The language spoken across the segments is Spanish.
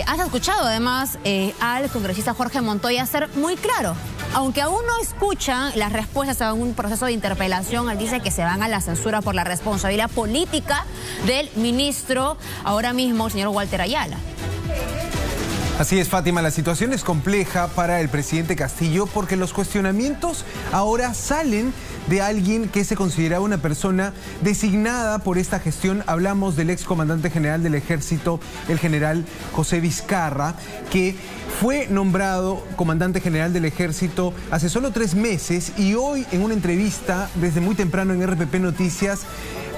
Has escuchado además al congresista Jorge Montoya ser muy claro. Aunque aún no escuchan las respuestas a un proceso de interpelación, él dice que se van a la censura por la responsabilidad política del ministro, ahora mismo, el señor Walter Ayala. Así es, Fátima, la situación es compleja para el presidente Castillo porque los cuestionamientos ahora salen de alguien que se consideraba una persona designada por esta gestión. Hablamos del excomandante general del Ejército, el general José Vizcarra, que fue nombrado comandante general del Ejército hace solo 3 meses y hoy en una entrevista desde muy temprano en RPP Noticias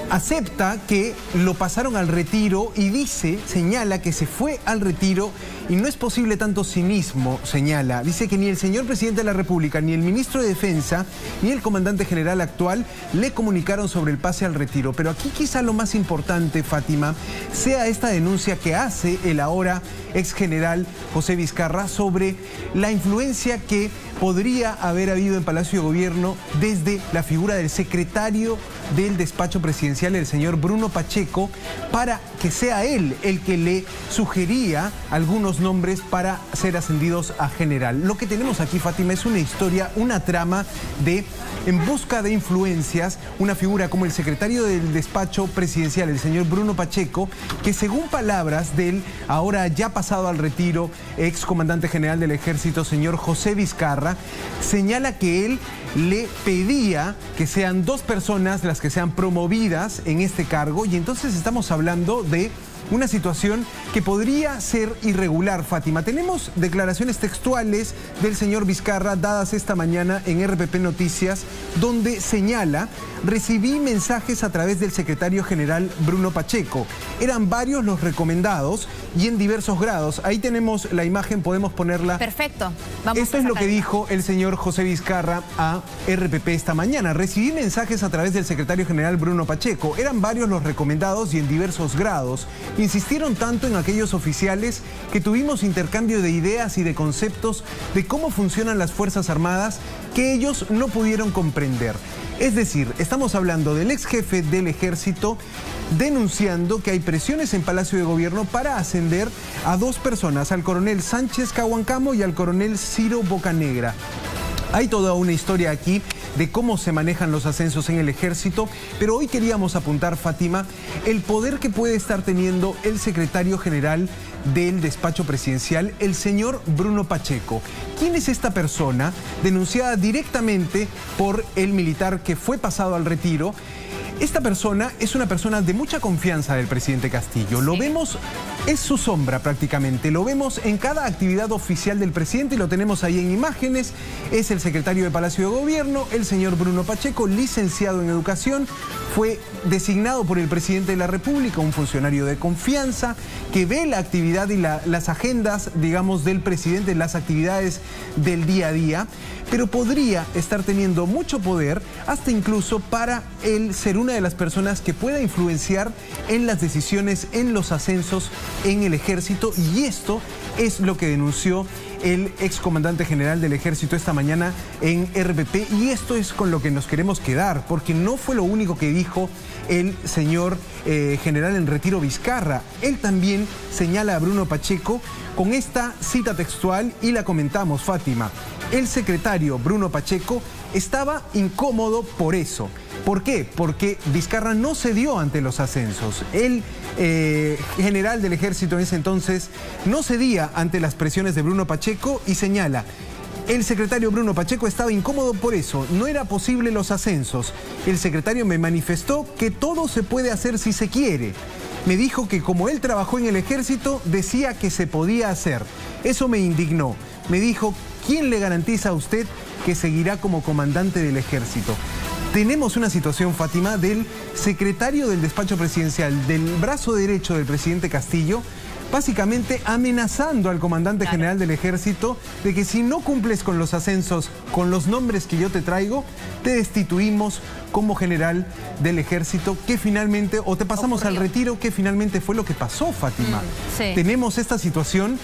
acepta que lo pasaron al retiro y señala que se fue al retiro y no es posible tanto cinismo, señala. Dice que ni el señor presidente de la República, ni el ministro de Defensa, ni el comandante general actual le comunicaron sobre el pase al retiro. Pero aquí quizá lo más importante, Fátima, sea esta denuncia que hace el ahora ex general José Vizcarra sobre la influencia que podría haber habido en Palacio de Gobierno desde la figura del secretario del despacho presidencial, el señor Bruno Pacheco, para que sea él el que le sugería algunos nombres para ser ascendidos a general. Lo que tenemos aquí, Fátima, es una historia, una trama de en busca de influencias, una figura como el secretario del despacho presidencial, el señor Bruno Pacheco, que según palabras del ahora ya pasado al retiro ex comandante general del Ejército, señor José Vizcarra, señala que él le pedía que sean 2 personas las que sean promovidas en este cargo, y entonces estamos hablando de una situación que podría ser irregular, Fátima. Tenemos declaraciones textuales del señor Vizcarra dadas esta mañana en RPP Noticias, donde señala: recibí mensajes a través del secretario general Bruno Pacheco. Eran varios los recomendados y en diversos grados. Ahí tenemos la imagen, podemos ponerla. Perfecto. Esto es lo que dijo el señor José Vizcarra a RPP esta mañana. Recibí mensajes a través del secretario general Bruno Pacheco. Eran varios los recomendados y en diversos grados. Insistieron tanto en aquellos oficiales que tuvimos intercambio de ideas y de conceptos de cómo funcionan las Fuerzas Armadas que ellos no pudieron comprender. Es decir, estamos hablando del ex jefe del Ejército denunciando que hay presiones en Palacio de Gobierno para ascender a 2 personas, al coronel Sánchez Cahuancamo y al coronel Ciro Bocanegra. Hay toda una historia aquí de cómo se manejan los ascensos en el Ejército, pero hoy queríamos apuntar, Fátima, el poder que puede estar teniendo el secretario general del despacho presidencial, el señor Bruno Pacheco. ¿Quién es esta persona denunciada directamente por el militar que fue pasado al retiro? Esta persona es una persona de mucha confianza del presidente Castillo. Lo vemos, es su sombra prácticamente. Lo vemos en cada actividad oficial del presidente y lo tenemos ahí en imágenes. Es el secretario de Palacio de Gobierno, el señor Bruno Pacheco, licenciado en Educación. Fue designado por el presidente de la República, un funcionario de confianza que ve la actividad y las agendas, digamos, del presidente, las actividades del día a día, pero podría estar teniendo mucho poder, hasta incluso para él ser una de las personas que pueda influenciar en las decisiones, en los ascensos en el Ejército, y esto es lo que denunció el excomandante general del Ejército esta mañana en RPP, y esto es con lo que nos queremos quedar, porque no fue lo único que dijo el señor general en retiro Vizcarra. Él también señala a Bruno Pacheco con esta cita textual y la comentamos, Fátima. El secretario Bruno Pacheco estaba incómodo por eso. ¿Por qué? Porque Vizcarra no cedió ante los ascensos. El general del Ejército en ese entonces no cedía ante las presiones de Bruno Pacheco y señala: el secretario Bruno Pacheco estaba incómodo por eso, no era posible los ascensos. El secretario me manifestó que todo se puede hacer si se quiere. Me dijo que como él trabajó en el Ejército, decía que se podía hacer. Eso me indignó. Me dijo: ¿quién le garantiza a usted que seguirá como comandante del Ejército? Tenemos una situación, Fátima, del secretario del despacho presidencial, del brazo derecho del presidente Castillo, básicamente amenazando al comandante general del Ejército de que si no cumples con los ascensos, con los nombres que yo te traigo, te destituimos como general del Ejército, que finalmente, o te pasamos al retiro, que finalmente fue lo que pasó, Fátima. Sí. Tenemos esta situación,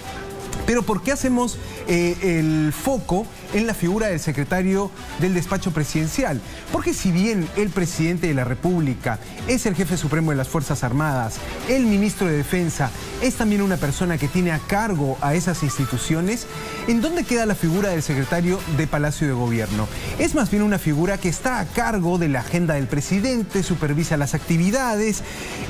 pero ¿por qué hacemos el foco en la figura del secretario del despacho presidencial. Porque si bien el presidente de la República es el jefe supremo de las Fuerzas Armadas, el ministro de Defensa es también una persona que tiene a cargo a esas instituciones, ¿en dónde queda la figura del secretario de Palacio de Gobierno? Es más bien una figura que está a cargo de la agenda del presidente, supervisa las actividades,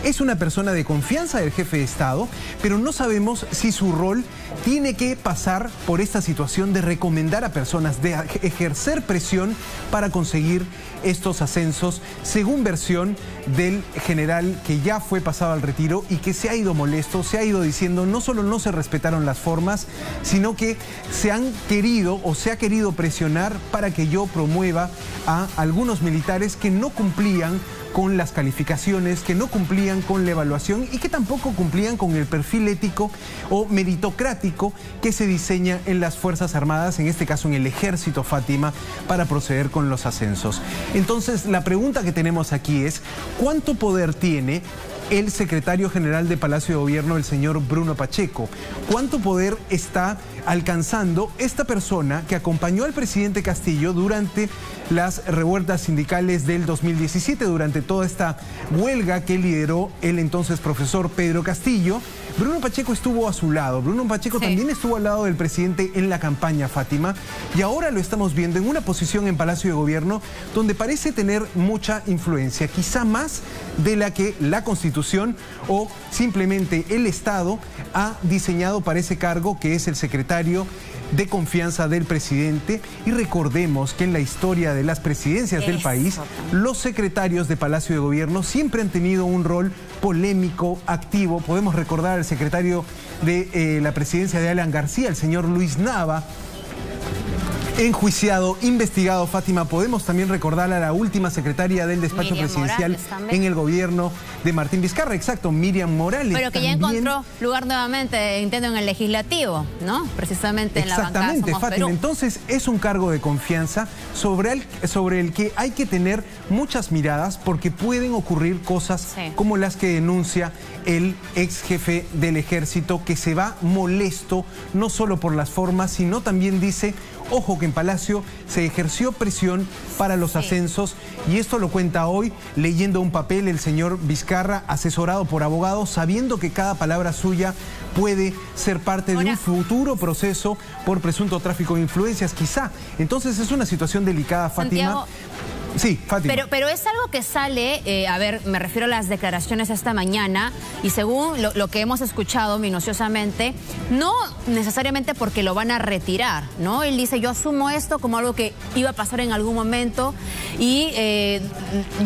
es una persona de confianza del jefe de Estado, pero no sabemos si su rol tiene que pasar por esta situación de recomendar a personas, de ejercer presión para conseguir estos ascensos, según versión del general que ya fue pasado al retiro y que se ha ido molesto, se ha ido diciendo no solo no se respetaron las formas, sino que se ha querido presionar para que yo promueva a algunos militares que no cumplían con las calificaciones, que no cumplían con la evaluación y que tampoco cumplían con el perfil ético o meritocrático que se diseña en las Fuerzas Armadas, en este caso en el Ejército, Fátima, para proceder con los ascensos. Entonces, la pregunta que tenemos aquí es, ¿cuánto poder tiene el secretario general de Palacio de Gobierno, el señor Bruno Pacheco? ¿Cuánto poder está alcanzando esta persona que acompañó al presidente Castillo durante las revueltas sindicales del 2017, durante toda esta huelga que lideró el entonces profesor Pedro Castillo? Bruno Pacheco estuvo a su lado, Bruno Pacheco también estuvo al lado del presidente en la campaña, Fátima, y ahora lo estamos viendo en una posición en Palacio de Gobierno donde parece tener mucha influencia, quizá más de la que la Constitución o simplemente el Estado ha diseñado para ese cargo, que es el secretario de confianza del presidente. Y recordemos que en la historia de las presidencias del país, los secretarios de Palacio de Gobierno siempre han tenido un rol polémico, activo. Podemos recordar al secretario de la presidencia de Alan García, el señor Luis Nava, enjuiciado, investigado, Fátima. Podemos también recordar a la última secretaria del despacho presidencial en el gobierno de Martín Vizcarra, exacto, Miriam Morales. Pero que también ya encontró lugar nuevamente, entiendo, en el legislativo, ¿no? Precisamente en la bancada Somos Fátima. Perú. Entonces es un cargo de confianza sobre el que hay que tener muchas miradas, porque pueden ocurrir cosas como las que denuncia el ex jefe del ejército, que se va molesto no solo por las formas, sino también dice: ojo, que en Palacio se ejerció presión para los ascensos, y esto lo cuenta hoy leyendo un papel el señor Vizcarra, asesorado por abogados, sabiendo que cada palabra suya puede ser parte de un futuro proceso por presunto tráfico de influencias, quizá. Entonces es una situación delicada, Fátima. Santiago, sí, Fátima. Pero es algo que sale, a ver, me refiero a las declaraciones esta mañana, y según lo que hemos escuchado minuciosamente, no necesariamente porque lo van a retirar, ¿no? Él dice: yo asumo esto como algo que iba a pasar en algún momento, y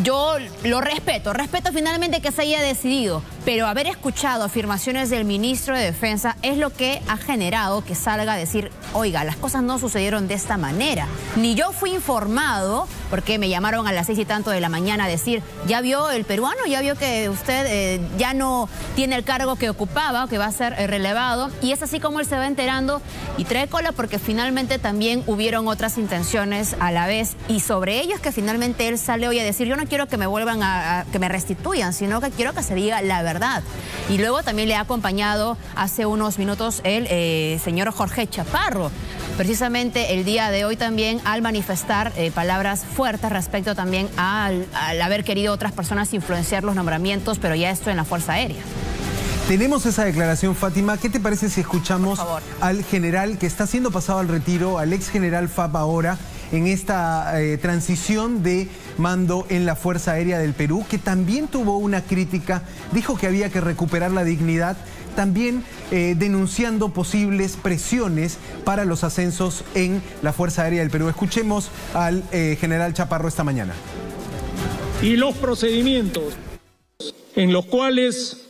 yo lo respeto finalmente que se haya decidido, pero haber escuchado afirmaciones del ministro de Defensa es lo que ha generado que salga a decir: oiga, las cosas no sucedieron de esta manera, ni yo fui informado, porque me llamaron a las 6 y tanto de la mañana a decir: ya vio el peruano, ya vio que usted ya no tiene el cargo que ocupaba, que va a ser relevado. Y es así como él se va enterando, y trae cola porque finalmente también hubieron otras intenciones a la vez, y sobre ellos que finalmente él sale hoy a decir: yo no quiero que me vuelvan que me restituyan, sino que quiero que se diga la verdad. Y luego también le ha acompañado hace unos minutos el señor Jorge Chaparro, precisamente el día de hoy también, al manifestar palabras fuertes respecto también al haber querido otras personas influenciar los nombramientos, pero ya esto en la Fuerza Aérea. Tenemos esa declaración, Fátima. ¿Qué te parece si escuchamos al general que está siendo pasado al retiro, al ex general FAP ahora, en esta transición de mando en la Fuerza Aérea del Perú, que también tuvo una crítica, dijo que había que recuperar la dignidad, también denunciando posibles presiones para los ascensos en la Fuerza Aérea del Perú? Escuchemos al general Chaparro esta mañana. Y los procedimientos en los cuales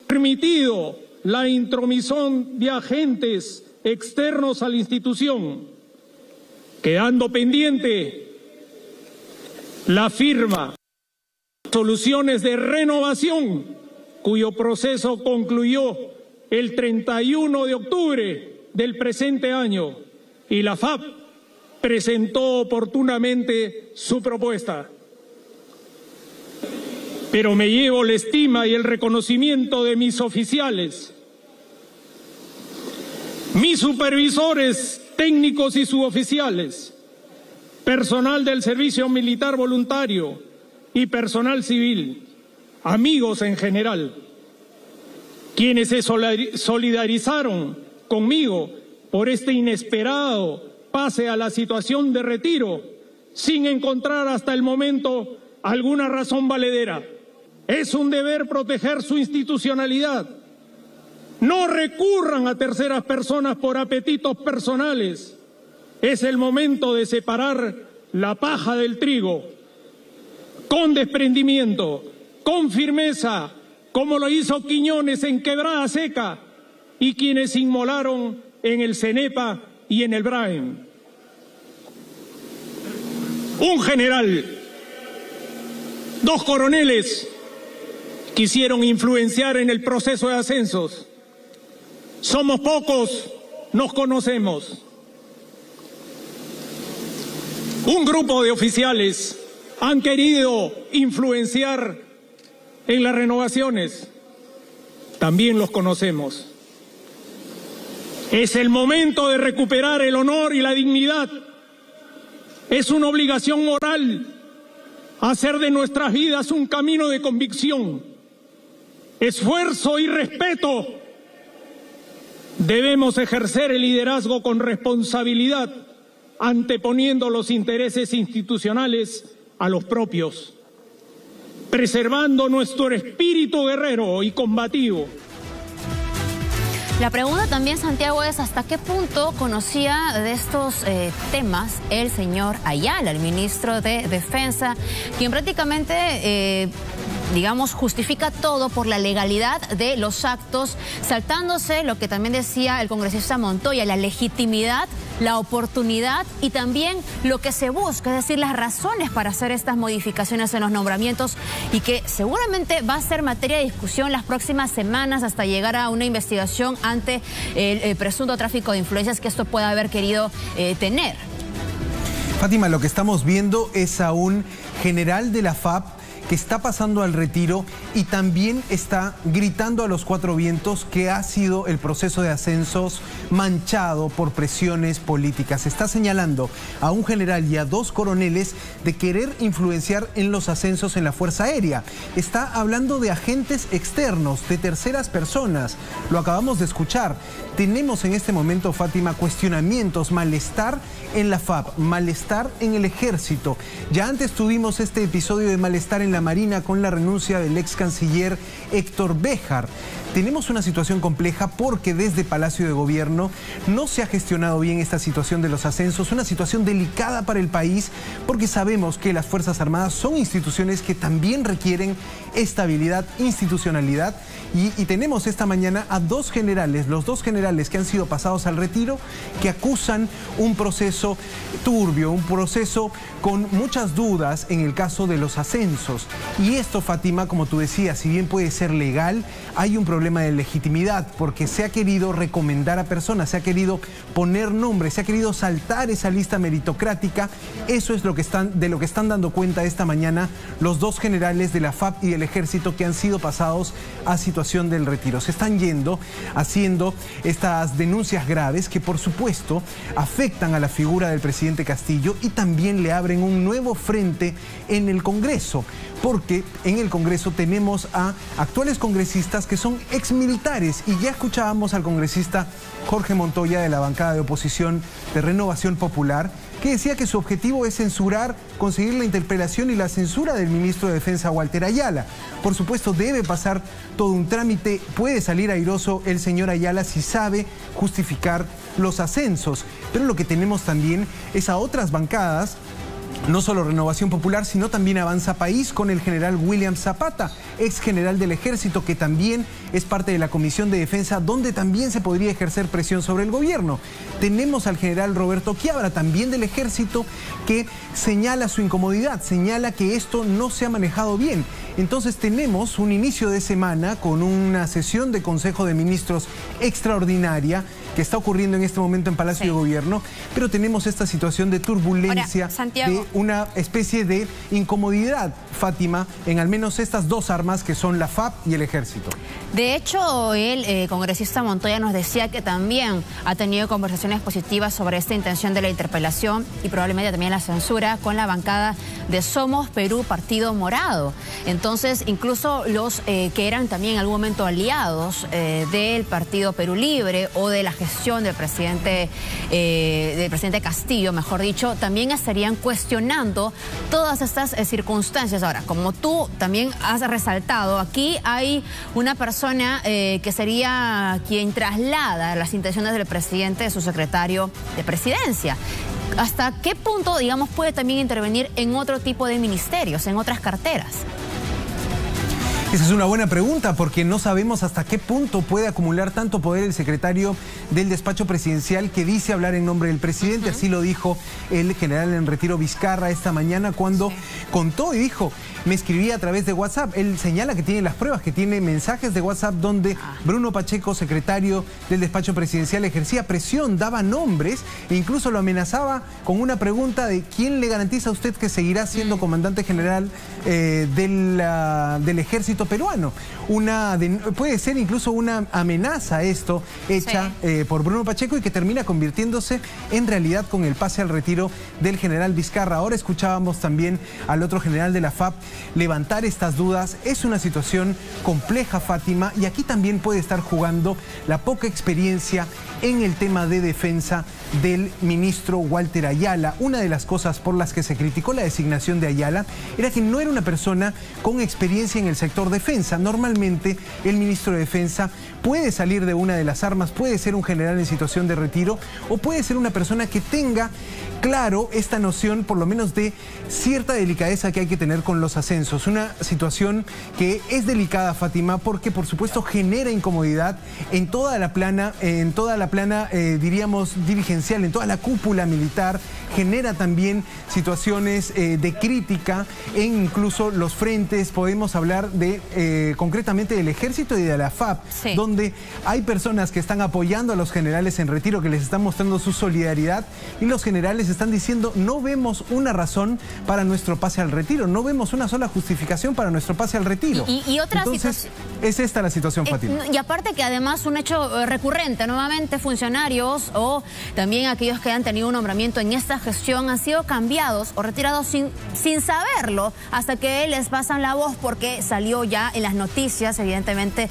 permitido la intromisión de agentes externos a la institución, quedando pendiente la firma de soluciones de renovación, cuyo proceso concluyó el 31 de octubre del presente año, y la FAP presentó oportunamente su propuesta. Pero me llevo la estima y el reconocimiento de mis oficiales. mis supervisores técnicos y suboficiales, personal del servicio militar voluntario y personal civil, amigos en general, quienes se solidarizaron conmigo por este inesperado pase a la situación de retiro, sin encontrar hasta el momento alguna razón valedera. Es un deber proteger su institucionalidad. No recurran a terceras personas por apetitos personales. Es el momento de separar la paja del trigo, con desprendimiento, con firmeza, como lo hizo Quiñones en Quebrada Seca y quienes inmolaron en el Cenepa y en el Braem. Un general, 2 coroneles quisieron influenciar en el proceso de ascensos. Somos pocos, nos conocemos. Un grupo de oficiales han querido influenciar en las renovaciones. También los conocemos. Es el momento de recuperar el honor y la dignidad. Es una obligación moral hacer de nuestras vidas un camino de convicción, esfuerzo y respeto. Debemos ejercer el liderazgo con responsabilidad, anteponiendo los intereses institucionales a los propios, preservando nuestro espíritu guerrero y combativo. La pregunta también, Santiago, es ¿hasta qué punto conocía de estos temas el señor Ayala, el ministro de Defensa, quien prácticamente, digamos, justifica todo por la legalidad de los actos, saltándose lo que también decía el congresista Montoya, la legitimidad, la oportunidad y también lo que se busca, es decir, las razones para hacer estas modificaciones en los nombramientos y que seguramente va a ser materia de discusión las próximas semanas hasta llegar a una investigación ante el presunto tráfico de influencias que esto pueda haber querido tener? Fátima, lo que estamos viendo es a un general de la FAP que está pasando al retiro y también está gritando a los 4 vientos que ha sido el proceso de ascensos manchado por presiones políticas. Está señalando a un general y a 2 coroneles de querer influenciar en los ascensos en la Fuerza Aérea. Está hablando de agentes externos, de terceras personas. Lo acabamos de escuchar. Tenemos en este momento, Fátima, cuestionamientos, malestar en la FAP, malestar en el Ejército. Ya antes tuvimos este episodio de malestar en la Marina con la renuncia del ex canciller Héctor Béjar. Tenemos una situación compleja porque desde Palacio de Gobierno no se ha gestionado bien esta situación de los ascensos, una situación delicada para el país porque sabemos que las Fuerzas Armadas son instituciones que también requieren estabilidad, institucionalidad y tenemos esta mañana a 2 generales, los 2 generales que han sido pasados al retiro, que acusan un proceso turbio, un proceso con muchas dudas en el caso de los ascensos. Y esto, Fátima, como tú decías, si bien puede ser legal, hay un problema de legitimidad porque se ha querido recomendar a personas, se ha querido poner nombres, se ha querido saltar esa lista meritocrática. Eso es de lo que están dando cuenta esta mañana los 2 generales de la FAP y del Ejército que han sido pasados a situación del retiro. Se están yendo haciendo estas denuncias graves que por supuesto afectan a la figura del presidente Castillo y también le abren un nuevo frente en el Congreso, porque en el Congreso tenemos a actuales congresistas que son exmilitares y ya escuchábamos al congresista Jorge Montoya de la bancada de oposición de Renovación Popular que decía que su objetivo es censurar, conseguir la interpelación y la censura del ministro de Defensa Walter Ayala. Por supuesto debe pasar todo un trámite, puede salir airoso el señor Ayala si sabe justificar los ascensos, pero lo que tenemos también es a otras bancadas, no solo Renovación Popular, sino también Avanza País con el general William Zapata, ex general del Ejército, que también es parte de la Comisión de Defensa, donde también se podría ejercer presión sobre el gobierno. Tenemos al general Roberto Quiabra, también del Ejército, que señala su incomodidad, señala que esto no se ha manejado bien. Entonces tenemos un inicio de semana con una sesión de Consejo de Ministros extraordinaria que está ocurriendo en este momento en Palacio de Gobierno, pero tenemos esta situación de turbulencia, ahora, Santiago, de una especie de incomodidad, Fátima, en al menos estas dos armas que son la FAP y el Ejército. De hecho, el congresista Montoya nos decía que también ha tenido conversaciones positivas sobre esta intención de la interpelación y probablemente también la censura con la bancada de Somos Perú, Partido Morado. Entonces, incluso los que eran también en algún momento aliados del Partido Perú Libre o de la gestión del presidente Castillo, mejor dicho, también estarían cuestionando todas estas circunstancias. Ahora, como tú también has resaltado, aquí hay una persona que sería quien traslada las intenciones del presidente de su secretario de presidencia. ¿Hasta qué punto, digamos, puede también intervenir en otro tipo de ministerios, en otras carteras? Esa es una buena pregunta porque no sabemos hasta qué punto puede acumular tanto poder el secretario del despacho presidencial que dice hablar en nombre del presidente. Así lo dijo el general en retiro Vizcarra esta mañana cuando contó y dijo, me escribía a través de WhatsApp. Él señala que tiene las pruebas, que tiene mensajes de WhatsApp donde Bruno Pacheco, secretario del despacho presidencial, ejercía presión, daba nombres e incluso lo amenazaba con una pregunta de ¿quién le garantiza a usted que seguirá siendo comandante general del ejército peruano? Puede ser incluso una amenaza esto hecha por Bruno Pacheco y que termina convirtiéndose en realidad con el pase al retiro del general Vizcarra. Ahora escuchábamos también al otro general de la FAP levantar estas dudas. Es una situación compleja, Fátima, y aquí también puede estar jugando la poca experiencia en el tema de defensa del ministro Walter Ayala. Una de las cosas por las que se criticó la designación de Ayala era que no era una persona con experiencia en el sector defensa. Normalmente el ministro de Defensa puede salir de una de las armas, puede ser un general en situación de retiro o puede ser una persona que tenga claro esta noción por lo menos de cierta delicadeza que hay que tener con los ascensos. Una situación que es delicada, Fátima, porque por supuesto genera incomodidad en toda la plana, diríamos, dirigencial, en toda la cúpula militar. Genera también situaciones de crítica en incluso los frentes. Podemos hablar de concretamente del ejército y de la FAP, donde hay personas que están apoyando a los generales en retiro, que les están mostrando su solidaridad, y los generales están diciendo no vemos una razón para nuestro pase al retiro, no vemos una sola justificación para nuestro pase al retiro. Entonces, es esta la situación, Fátima. Y aparte que además un hecho recurrente, nuevamente funcionarios o también aquellos que han tenido un nombramiento en esta gestión han sido cambiados o retirados sin saberlo, hasta que les pasan la voz porque salió ya en las noticias, evidentemente,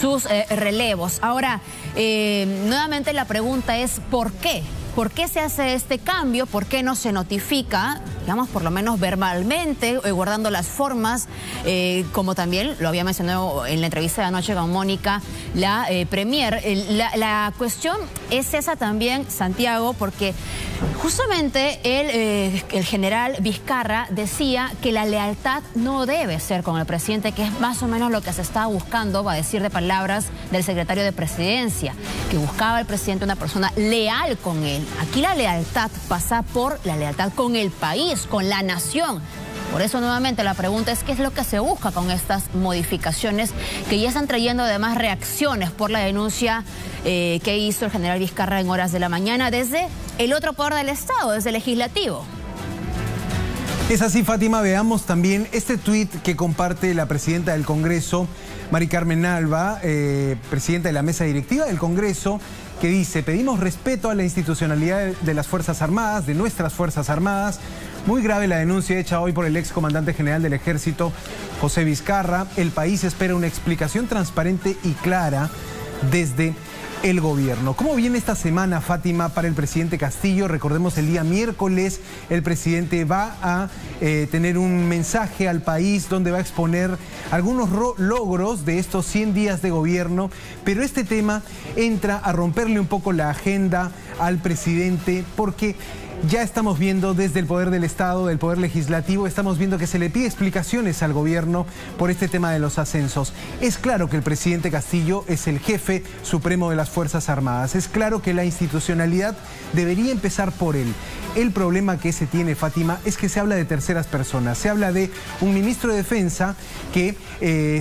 sus relevos. Ahora, nuevamente la pregunta es ¿por qué? ¿Por qué se hace este cambio? ¿Por qué no se notifica, digamos, por lo menos verbalmente, guardando las formas, como también lo había mencionado en la entrevista de anoche con Mónica, la Premier? La cuestión es esa también, Santiago, porque justamente el general Vizcarra decía que la lealtad no debe ser con el presidente, que es más o menos lo que se está buscando, va a decir de palabras del secretario de Presidencia, que buscaba el presidente una persona leal con él. Aquí la lealtad pasa por la lealtad con el país, con la nación. Por eso nuevamente la pregunta es ¿qué es lo que se busca con estas modificaciones que ya están trayendo además reacciones por la denuncia que hizo el general Vizcarra en horas de la mañana desde el otro poder del Estado, desde el legislativo? Es así, Fátima. Veamos también este tuit que comparte la presidenta del Congreso, Mari Carmen Alba, presidenta de la mesa directiva del Congreso, que dice: pedimos respeto a la institucionalidad de las Fuerzas Armadas, de nuestras Fuerzas Armadas. Muy grave la denuncia hecha hoy por el ex comandante general del Ejército, José Vizcarra. El país espera una explicación transparente y clara desde el gobierno. ¿Cómo viene esta semana, Fátima, para el presidente Castillo? Recordemos, el día miércoles el presidente va a tener un mensaje al país donde va a exponer algunos logros de estos 100 días de gobierno, pero este tema entra a romperle un poco la agenda al presidente porque Ya estamos viendo desde el Poder del Estado, del Poder Legislativo, estamos viendo que se le pide explicaciones al gobierno por este tema de los ascensos. Es claro que el presidente Castillo es el jefe supremo de las Fuerzas Armadas. Es claro que la institucionalidad debería empezar por él. El problema que se tiene, Fátima, es que se habla de terceras personas. Se habla de un ministro de Defensa que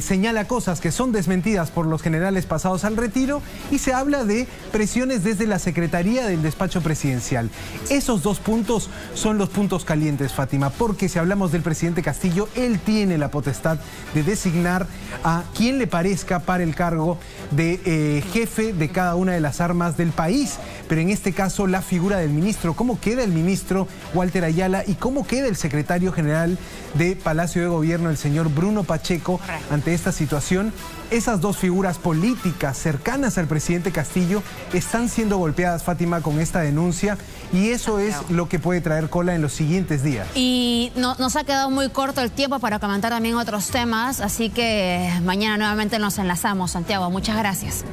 señala cosas que son desmentidas por los generales pasados al retiro y se habla de presiones desde la Secretaría del Despacho Presidencial. Esos dos puntos son los puntos calientes, Fátima, porque si hablamos del presidente Castillo, él tiene la potestad de designar a quien le parezca para el cargo de jefe de cada una de las armas del país. Pero en este caso, la figura del ministro, ¿cómo queda el ministro Walter Ayala y cómo queda el secretario general de Palacio de Gobierno, el señor Bruno Pacheco, ante esta situación? Esas dos figuras políticas cercanas al presidente Castillo están siendo golpeadas, Fátima, con esta denuncia, y eso es lo que puede traer cola en los siguientes días. Y nos ha quedado muy corto el tiempo para comentar también otros temas, así que mañana nuevamente nos enlazamos. Santiago, muchas gracias.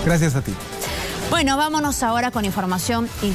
Gracias a ti. Bueno, vámonos ahora con información internacional.